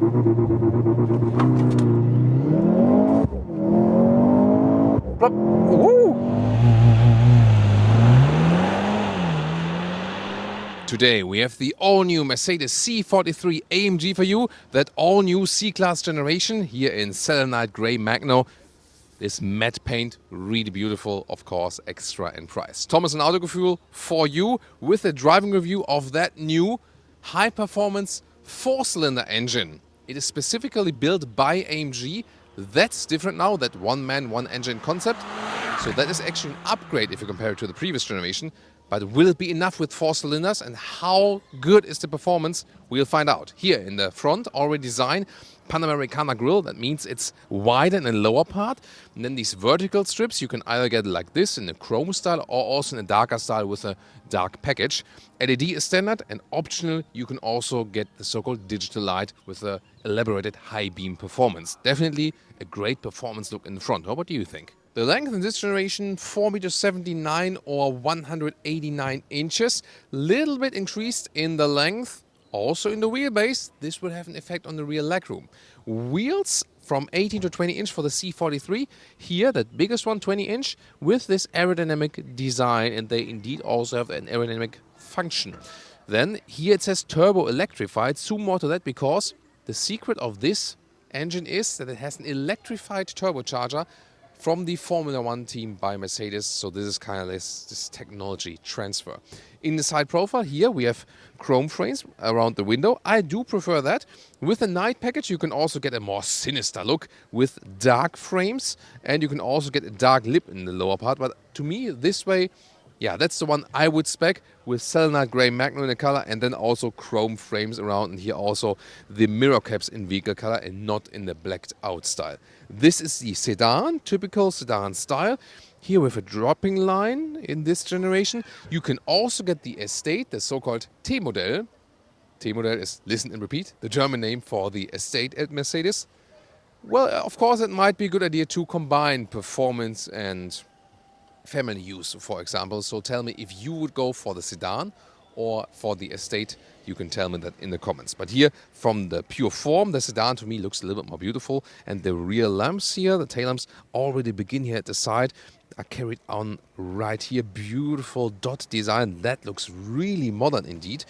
Today we have the all-new Mercedes C43 AMG for you, that all-new C-Class generation here in selenite grey Magno. This matte paint, really beautiful, of course, extra in price. Thomas and Autogefühl for you with a driving review of that new high-performance 4-cylinder engine. It is specifically built by AMG. That's different now, that one-man, one-engine concept. So that is actually an upgrade if you compare it to the previous generation. But will it be enough with 4 cylinders, and how good is the performance? We'll find out. Here in the front, already designed Panamericana grille. That means it's wider in the lower part. And then these vertical strips, you can either get it like this in a chrome style or also in a darker style with a dark package. LED is standard, and optional, you can also get the so-called digital light with a elaborated high beam performance. Definitely a great performance look in the front. What do you think? The length in this generation, 4.79 meters or 189 inches. Little bit increased in the length. Also in the wheelbase, this will have an effect on the rear legroom. Wheels from 18 to 20 inch for the C43. Here, that biggest one, 20 inch, with this aerodynamic design, and they indeed also have an aerodynamic function. Then here it says turbo electrified. Zoom more to that, because the secret of this engine is that it has an electrified turbocharger from the Formula One team by Mercedes. So this is kind of this technology transfer. In the side profile here we have chrome frames around the window. I do prefer that. With the night package you can also get a more sinister look with dark frames, and you can also get a dark lip in the lower part. But to me, this way, yeah, that's the one I would spec, with selenite grey Magno in the color, and then also chrome frames around, and here also the mirror caps in vehicle color and not in the blacked out style. This is the sedan, typical sedan style. Here with a dropping line in this generation. You can also get the Estate, the so-called T-Modell. T-Modell is, listen and repeat, the German name for the Estate at Mercedes. Well, of course, it might be a good idea to combine performance and family use, for example. So tell me if you would go for the sedan or for the Estate. You can tell me that in the comments. But here, from the pure form, the sedan to me looks a little bit more beautiful. And the rear lamps here, the tail lamps, already begin here at the side, are carried on right here. Beautiful dot design. That looks really modern indeed.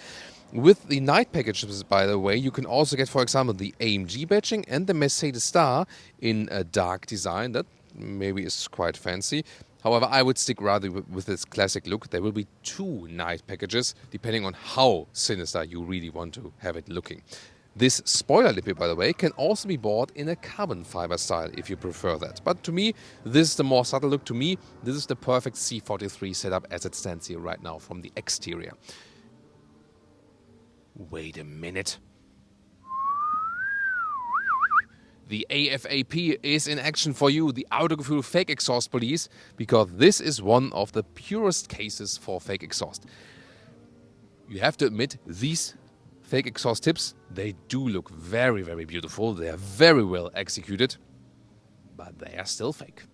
With the night packages, by the way, you can also get, for example, the AMG badging and the Mercedes star in a dark design. That maybe is quite fancy. However, I would stick rather with this classic look. There will be 2 night packages, depending on how sinister you really want to have it looking. This spoiler lip, by the way, can also be bought in a carbon fiber style if you prefer that. But to me, this is the more subtle look. To me, this is the perfect C43 setup as it stands here right now from the exterior. Wait a minute. The AFAP is in action for you, the Autogefühl fake exhaust police, because this is one of the purest cases for fake exhaust. You have to admit, these fake exhaust tips, they do look very, very beautiful. They are very well executed, but they are still fake.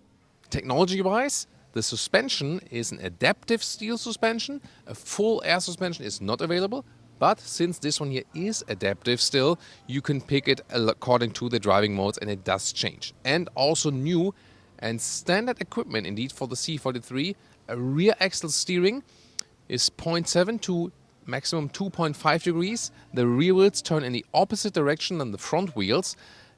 Technology-wise, the suspension is an adaptive steel suspension. A full air suspension is not available. But since this one here is adaptive still, you can pick it according to the driving modes, and it does change. And also new and standard equipment indeed for the C43. A rear axle steering is 0.7 to maximum 2.5 degrees. The rear wheels turn in the opposite direction than the front wheels,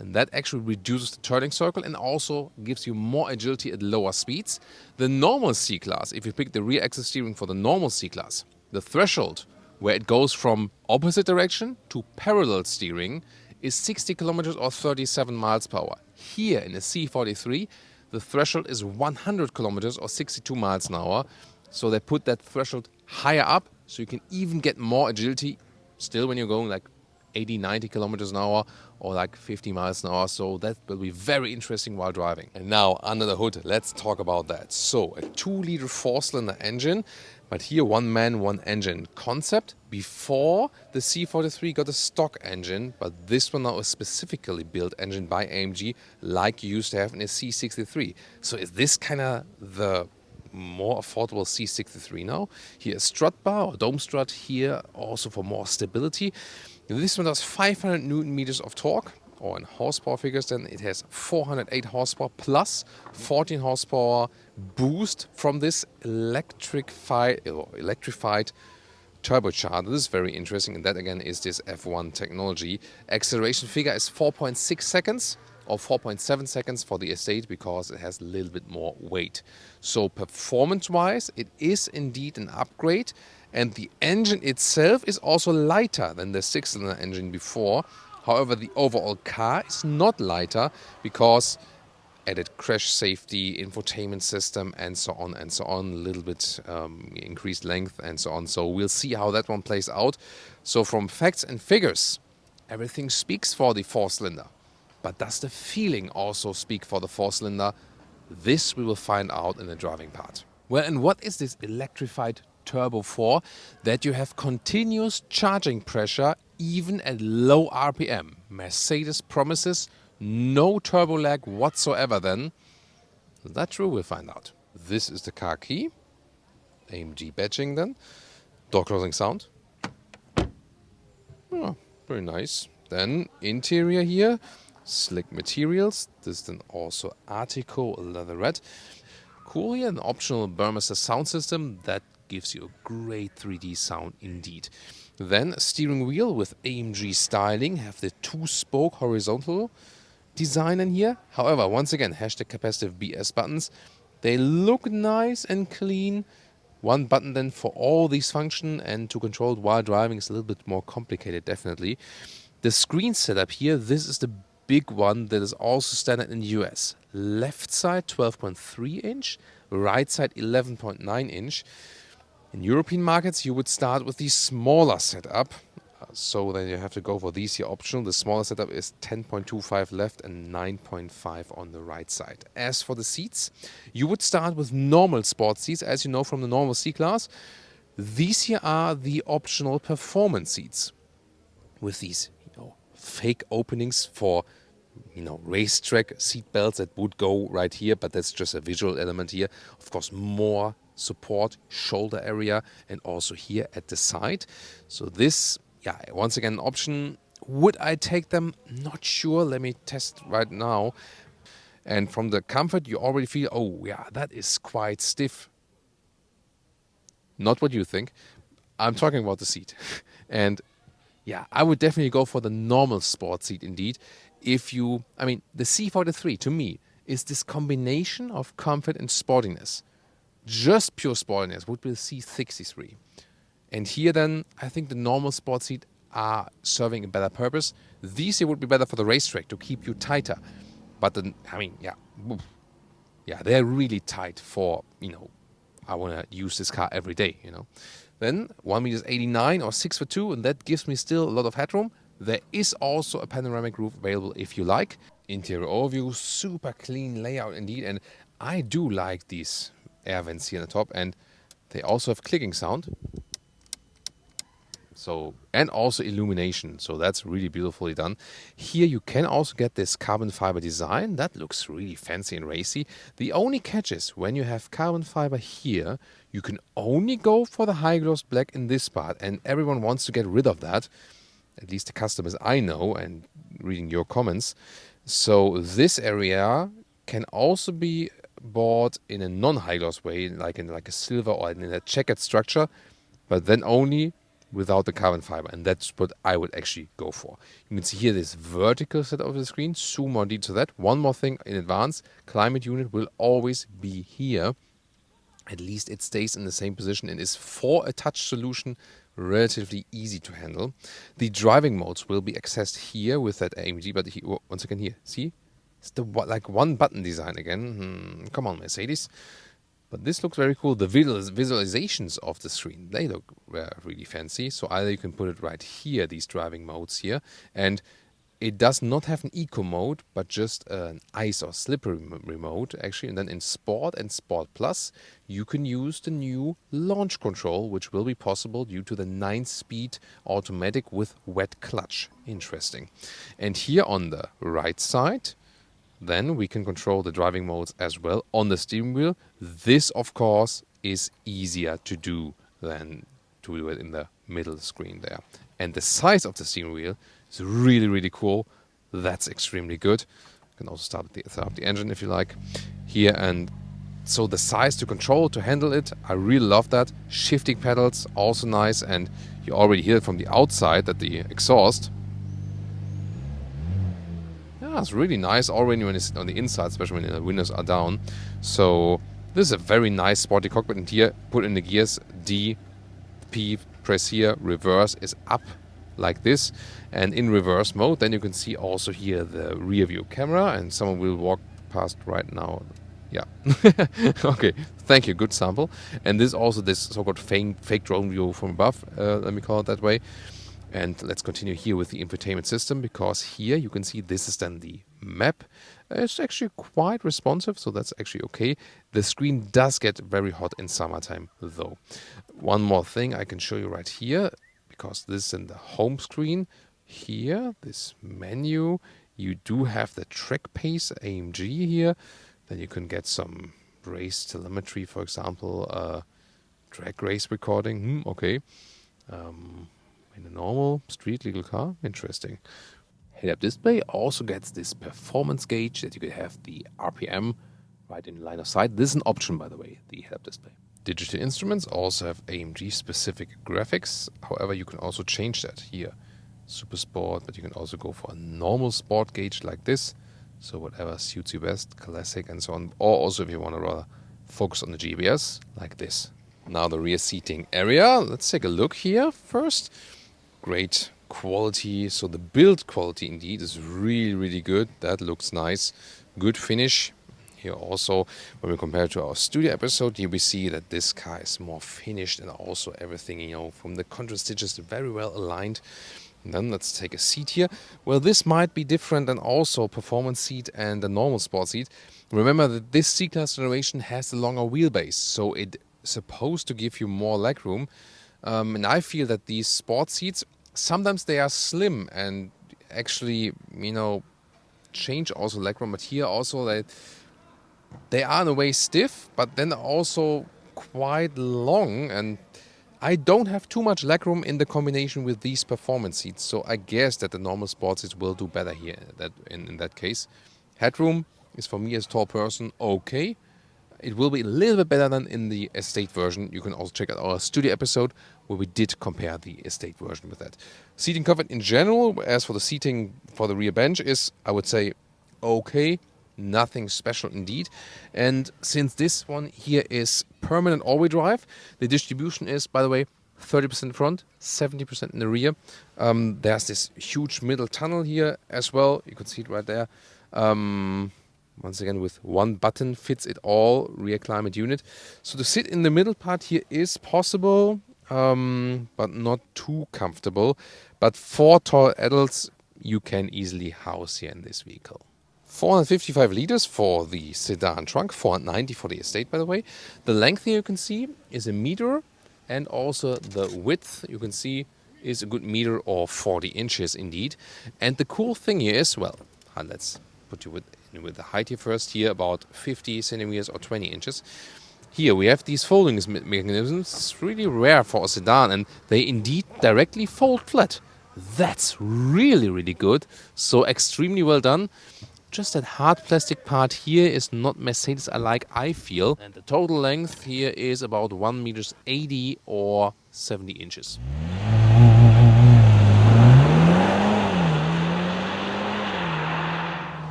and that actually reduces the turning circle and also gives you more agility at lower speeds. The normal C-Class, if you pick the rear axle steering for the normal C-Class, the threshold where it goes from opposite direction to parallel steering is 60 kilometers or 37 miles per hour. Here in the C43, the threshold is 100 kilometers or 62 miles an hour. So they put that threshold higher up, so you can even get more agility still when you're going like 80, 90 kilometers an hour or like 50 miles an hour. So that will be very interesting while driving. And now under the hood, let's talk about that. So a 2-liter 4-cylinder engine, but here one man, one engine concept. Before the C43 got a stock engine, but this one now is specifically built engine by AMG like you used to have in a C63. So is this kind of the more affordable C63 now? Here a strut bar or dome strut here also for more stability. This one does 500 Newton meters of torque, or in horsepower figures then it has 408 horsepower plus 14 horsepower boost from this electrified turbocharger. This is very interesting, and that again is this F1 technology. Acceleration figure is 4.6 seconds or 4.7 seconds for the estate because it has a little bit more weight. So performance-wise, it is indeed an upgrade, and the engine itself is also lighter than the six-cylinder engine before. However, the overall car is not lighter because added crash safety, infotainment system, and so on and so on, a little bit increased length and so on. So we'll see how that one plays out. So from facts and figures, everything speaks for the four-cylinder. But does the feeling also speak for the four-cylinder? This we will find out in the driving part. Well, and what is this electrified turbo for? That you have continuous charging pressure even at low RPM. Mercedes promises no turbo lag whatsoever then. Is that true? We'll find out. This is the car key. AMG badging then. Door closing sound. Oh, very nice. Then interior here. Slick materials. This then also Artico leatherette. Cool here. An optional Burmester sound system that gives you a great 3D sound indeed. Then steering wheel with AMG styling. Have the two-spoke horizontal design in here. However, once again, hashtag capacitive BS buttons. They look nice and clean. One button then for all these functions, and to control it while driving is a little bit more complicated, definitely. The screen setup here, this is the big one that is also standard in the US. Left side 12.3 inch, right side 11.9 inch. In European markets, you would start with the smaller setup. So then you have to go for these here optional. The smaller setup is 10.25 left and 9.5 on the right side. As for the seats, you would start with normal sports seats, as you know from the normal C-Class. These here are the optional performance seats with these, fake openings for, racetrack seat belts that would go right here, but that's just a visual element here. Of course, more support, shoulder area, and also here at the side. So this, once again, an option. Would I take them? Not sure. Let me test right now. And from the comfort, you already feel, that is quite stiff. Not what you think. I'm talking about the seat. And I would definitely go for the normal sport seat indeed. The C43 to me is this combination of comfort and sportiness. Just pure sportiness would be the C63. And here then, I think the normal sport seat are serving a better purpose. These here would be better for the racetrack to keep you tighter. But they're really tight for, I want to use this car every day, Then 1.89 meters or 6'2", and that gives me still a lot of headroom. There is also a panoramic roof available if you like. Interior overview, super clean layout indeed. And I do like these air vents here on the top, and they also have clicking sound. And also illumination, so that's really beautifully done. Here you can also get this carbon fiber design. That looks really fancy and racy. The only catch is when you have carbon fiber here, you can only go for the high gloss black in this part, and everyone wants to get rid of that. At least the customers I know and reading your comments. So this area can also be bought in a non-high gloss way, like in a silver or in a checkered structure, but then only without the carbon fiber, and that's what I would actually go for. You can see here this vertical setup of the screen, zoom more detail to that. One more thing in advance, climate unit will always be here. At least it stays in the same position and is, for a touch solution, relatively easy to handle. The driving modes will be accessed here with that AMG, but once again here, see? It's the one button design again. Come on, Mercedes. But this looks very cool. The visualizations of the screen, they look really fancy. So either you can put it right here, these driving modes here. And it does not have an eco mode, but just an ice or slippery mode, actually. And then in Sport and Sport Plus, you can use the new launch control, which will be possible due to the 9-speed automatic with wet clutch. Interesting. And here on the right side, then we can control the driving modes as well on the steering wheel. This, of course, is easier to do than to do it in the middle screen there. And the size of the steering wheel is really, really cool. That's extremely good. You can also start up the engine if you like here. And so the size to control, to handle it, I really love that. Shifting pedals, also nice. And you already hear it from the outside that the exhaust, yeah, it's really nice already when it's on the inside, especially when the windows are down. So this is a very nice sporty cockpit. And here, put in the gears, D, P, press here, reverse is up like this. And in reverse mode, then you can see also here the rear view camera, and someone will walk past right now. Yeah. Okay, thank you, good sample. And this also this so-called fake drone view from above, let me call it that way. And let's continue here with the infotainment system, because here you can see this is then the map. It's actually quite responsive, so that's actually okay. The screen does get very hot in summertime though. One more thing I can show you right here, because this is in the home screen. Here, this menu, you do have the track pace AMG here. Then you can get some race telemetry, for example, drag race recording. Okay. In a normal street legal car, interesting. Head-up display also gets this performance gauge that you could have the RPM right in line of sight. This is an option, by the way, the head-up display. Digital instruments also have AMG-specific graphics. However, you can also change that here. Super Sport, but you can also go for a normal sport gauge like this. So whatever suits you best, classic and so on. Or also if you want to rather focus on the GPS, like this. Now the rear seating area. Let's take a look here first. Great quality. So the build quality indeed is really, really good. That looks nice. Good finish. Here also, when we compare to our studio episode, here we see that this car is more finished, and also everything, you know, from the contrast stitches very well aligned. And then let's take a seat here. Well, this might be different than also performance seat and the normal sport seat. Remember that this C-Class generation has a longer wheelbase, so it's supposed to give you more legroom. And I feel that these sport seats, sometimes they are slim and actually, you know, change also legroom. But here also they are in a way stiff, but then also quite long, and I don't have too much legroom in the combination with these performance seats, so I guess that the normal sports seats will do better here in that case. Headroom is, for me as a tall person, okay. It will be a little bit better than in the estate version. You can also check out our studio episode where we did compare the estate version with that. Seating comfort in general, as for the seating for the rear bench, is, I would say, okay. Nothing special indeed. And since this one here is permanent all-wheel drive, the distribution is, by the way, 30% front, 70% in the rear. There's this huge middle tunnel here as well. You can see it right there. Once again, with one button fits it all, rear climate unit. So to sit in the middle part here is possible, but not too comfortable. But 4 tall adults you can easily house here in this vehicle. 455 liters for the sedan trunk, 490 for the estate, by the way. The length here you can see is a meter, and also the width you can see is a good meter or 40 inches indeed. And the cool thing here is, well, let's put you with the height here first, here about 50 centimeters or 20 inches. Here we have these folding mechanisms. It's really rare for a sedan, and they indeed directly fold flat. That's really, really good. So extremely well done. Just that hard plastic part here is not Mercedes-alike, I feel. And the total length here is about 1 meters 80 or 70 inches.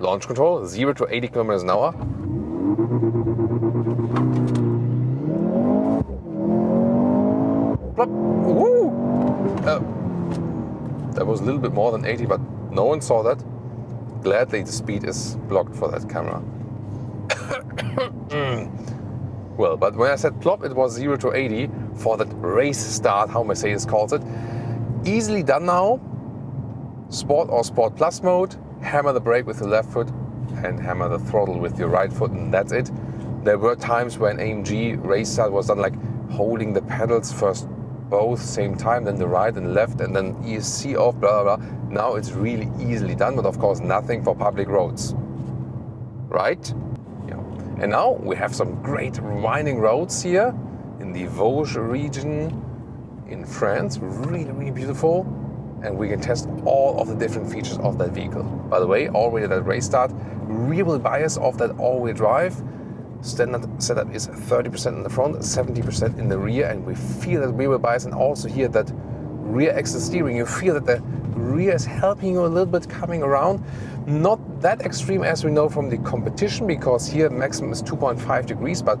Launch control, 0 to 80 kilometers an hour. Plop. Woo! That was a little bit more than 80, but no one saw that. Gladly the speed is blocked for that camera. Well, but when I said plop, it was 0 to 80 for that race start, how Mercedes calls it. Easily done now. Sport or Sport Plus mode. Hammer the brake with the left foot and hammer the throttle with your right foot, and that's it. There were times when AMG race start was done like holding the pedals first both same time, then the right and left, and then ESC off, blah, blah, blah. Now it's really easily done, but of course nothing for public roads. Right? Yeah. And now we have some great winding roads here in the Vosges region. in France, really, really beautiful. And we can test all of the different features of that vehicle. By the way, already at that race start, rear wheel bias of that all-wheel drive. Standard setup is 30% in the front, 70% in the rear, and we feel that rear wheel bias, and also here that rear axle steering. You feel that the rear is helping you a little bit coming around. Not that extreme as we know from the competition, because here maximum is 2.5 degrees, but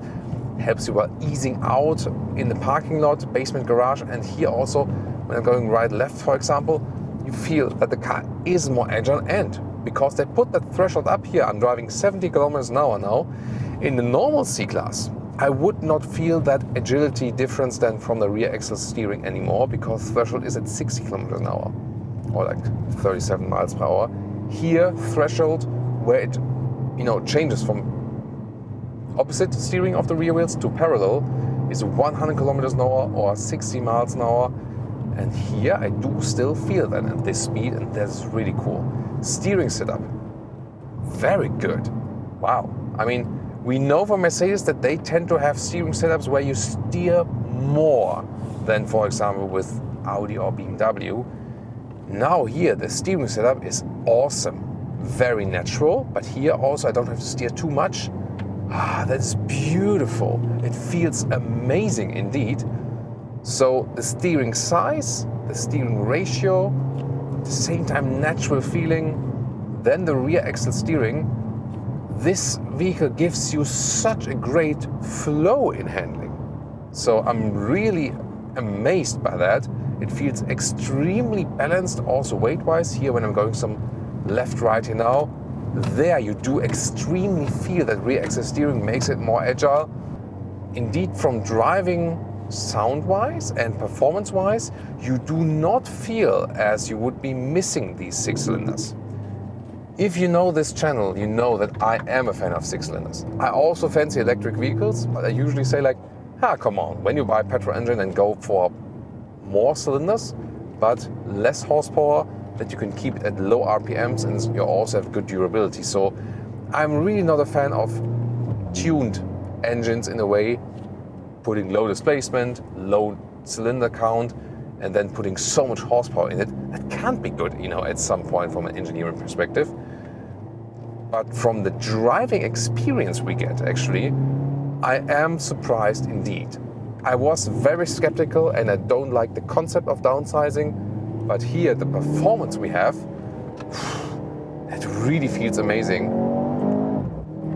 helps you while easing out in the parking lot, basement garage, and here also when I'm going right left, for example, you feel that the car is more agile, and because they put that threshold up here, I'm driving 70 kilometers an hour now. In the normal C-Class, I would not feel that agility difference than from the rear axle steering anymore, because threshold is at 60 kilometers an hour, or like 37 miles per hour. Here, threshold where it, changes from opposite steering of the rear wheels to parallel is 100 kilometers an hour or 60 miles an hour. And here I do still feel that at this speed, and that's really cool. Steering setup, very good. Wow. I mean, we know from Mercedes that they tend to have steering setups where you steer more than, for example, with Audi or BMW. Now here, the steering setup is awesome. Very natural, but here also I don't have to steer too much. That's beautiful. It feels amazing indeed. So the steering size, the steering ratio, at the same time natural feeling, then the rear axle steering. This vehicle gives you such a great flow in handling. So I'm really amazed by that. It feels extremely balanced also weight-wise. Here when I'm going some left-right here now, there you do extremely feel that rear axle steering makes it more agile. Indeed, from driving sound-wise and performance-wise, you do not feel as you would be missing these 6 cylinders. If you know this channel, you know that I am a fan of 6 cylinders. I also fancy electric vehicles, but I usually say like, come on, when you buy a petrol engine and go for more cylinders, but less horsepower, that you can keep it at low RPMs and you also have good durability. So I'm really not a fan of tuned engines in a way, putting low displacement, low cylinder count, and then putting so much horsepower in it. That can't be good, at some point from an engineering perspective. But from the driving experience we get, actually, I am surprised indeed. I was very skeptical and I don't like the concept of downsizing, but here the performance we have, it really feels amazing.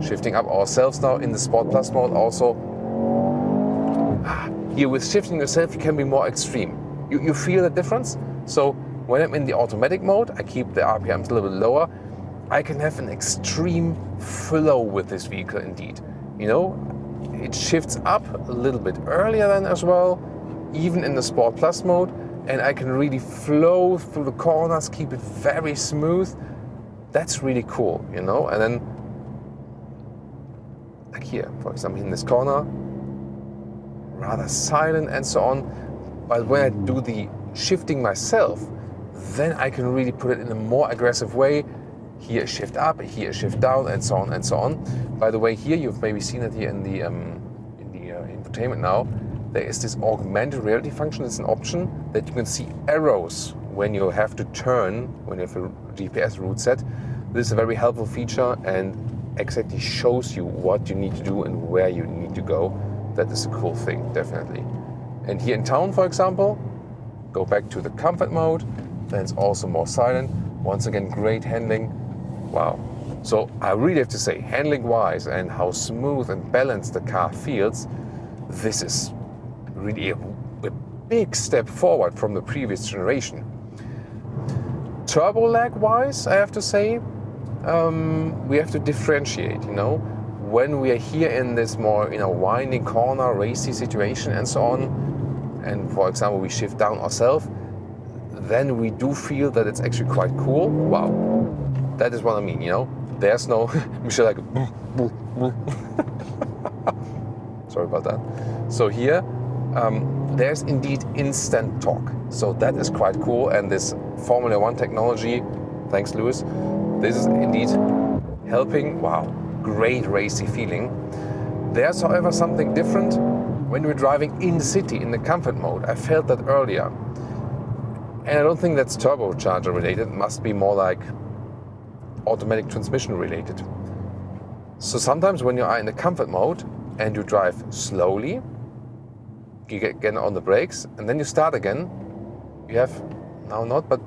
Shifting up ourselves now in the Sport Plus mode also. Here with shifting yourself, you can be more extreme. You feel the difference? So when I'm in the automatic mode, I keep the RPMs a little bit lower. I can have an extreme flow with this vehicle indeed. It shifts up a little bit earlier than as well, even in the Sport Plus mode, and I can really flow through the corners, keep it very smooth. That's really cool, And then, like here, for example, in this corner, rather silent and so on. But when I do the shifting myself, then I can really put it in a more aggressive way. Here a shift up, here a shift down, and so on and so on. By the way, here you've maybe seen it here in the infotainment now. There is this augmented reality function. It's an option that you can see arrows when you have to turn, when you have a GPS route set. This is a very helpful feature and exactly shows you what you need to do and where you need to go. That is a cool thing, definitely. And here in town, for example, go back to the comfort mode, then it's also more silent. Once again, great handling. Wow. So I really have to say, handling-wise and how smooth and balanced the car feels, this is really a big step forward from the previous generation. Turbo lag-wise, I have to say, we have to differentiate, when we are here in this more, winding corner, racy situation and so on, and for example, we shift down ourselves, then we do feel that it's actually quite cool. Wow. That is what I mean, There's no, Michelle like, boo, boo. Sorry about that. So here, there's indeed instant torque. So that is quite cool. And this Formula One technology, thanks Lewis, this is indeed helping. Wow, great racy feeling. There's however something different when we're driving in the city in the comfort mode. I felt that earlier. And I don't think that's turbocharger related. It must be more like automatic transmission related. So sometimes when you are in the comfort mode and you drive slowly, you get again on the brakes, and then you start again, you have, now not, but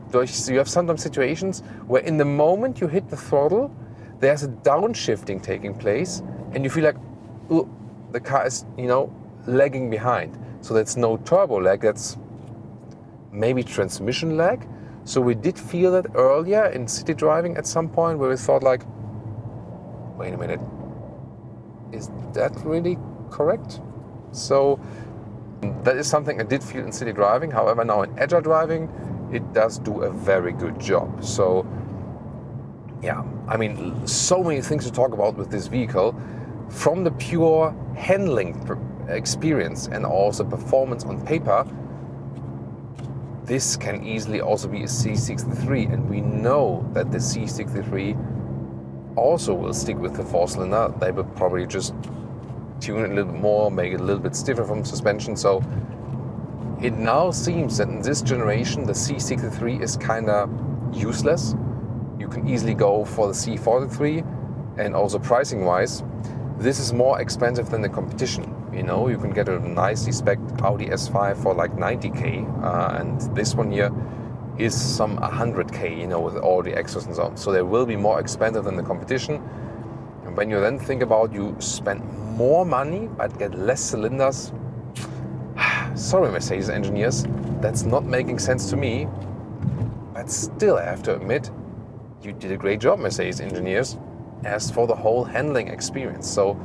you have sometimes situations where in the moment you hit the throttle, there's a downshifting taking place, and you feel like, ooh, the car is, lagging behind. So that's no turbo lag, that's maybe transmission lag. So we did feel that earlier in city driving at some point where we thought like, wait a minute, is that really correct? So that is something I did feel in city driving. However, now in agile driving, it does do a very good job. So yeah, I mean, so many things to talk about with this vehicle, from the pure handling experience and also performance on paper. This can easily also be a C63, and we know that the C63 also will stick with the 4-cylinder. They will probably just tune it a little bit more, make it a little bit stiffer from suspension. So it now seems that in this generation the C63 is kind of useless. You can easily go for the C43, and also pricing wise, this is more expensive than the competition. You can get a nicely spec'd Audi S5 for like 90k, and this one here is some 100k, with all the extras and so on. So they will be more expensive than the competition. And when you then think about you spend more money but get less cylinders, sorry Mercedes engineers, that's not making sense to me. But still I have to admit, you did a great job, Mercedes engineers, as for the whole handling experience. So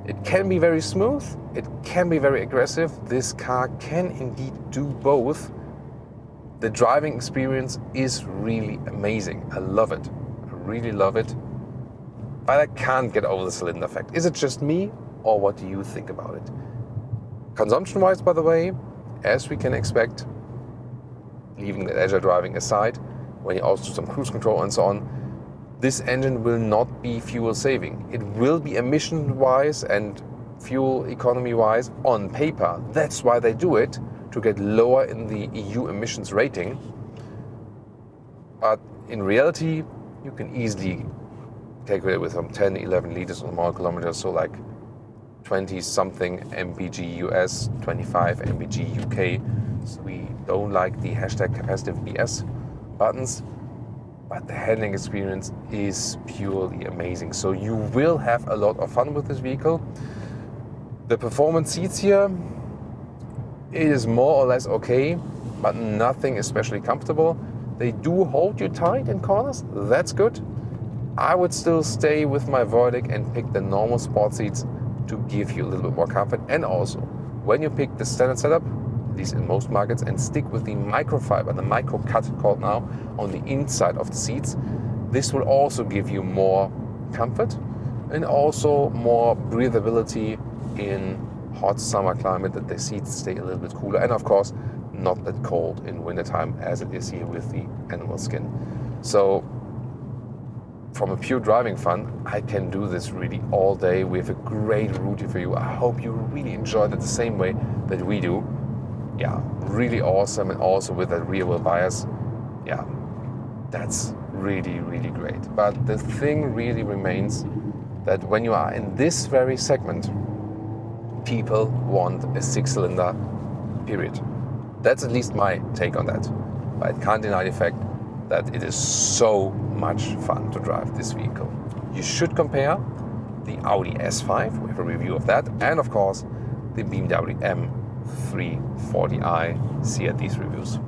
it can be very smooth, it can be very aggressive. This car can indeed do both. The driving experience is really amazing. I love it. I really love it. But I can't get over the cylinder effect. Is it just me, or what do you think about it? Consumption-wise, by the way, as we can expect, leaving the agile driving aside, when you also do some cruise control and so on, this engine will not be fuel saving. It will be emission-wise and fuel economy-wise on paper. That's why they do it, to get lower in the EU emissions rating. But in reality, you can easily calculate with some 10, 11 liters on mile kilometers, so like 20-something mpg US, 25 mpg UK. So we don't like the hashtag capacitive BS buttons, but the handling experience is purely amazing. So you will have a lot of fun with this vehicle. The performance seats here, it is more or less okay, but nothing especially comfortable. They do hold you tight in corners, that's good. I would still stay with my verdict and pick the normal sport seats to give you a little bit more comfort. And also, when you pick the standard setup, at least in most markets, and stick with the microfiber, the micro cut called now, on the inside of the seats, this will also give you more comfort and also more breathability in hot summer climate, that the seats stay a little bit cooler, and of course not that cold in wintertime as it is here with the animal skin. So from a pure driving fun, I can do this really all day. We have a great route here for you. I hope you really enjoyed it the same way that we do. Yeah, really awesome, and also with that rear wheel bias. Yeah, that's really, really great. But the thing really remains that when you are in this very segment, people want a 6-cylinder, period. That's at least my take on that. But I can't deny the fact that it is so much fun to drive this vehicle. You should compare the Audi S5, we have a review of that, and of course the BMW M340i. See you at these reviews.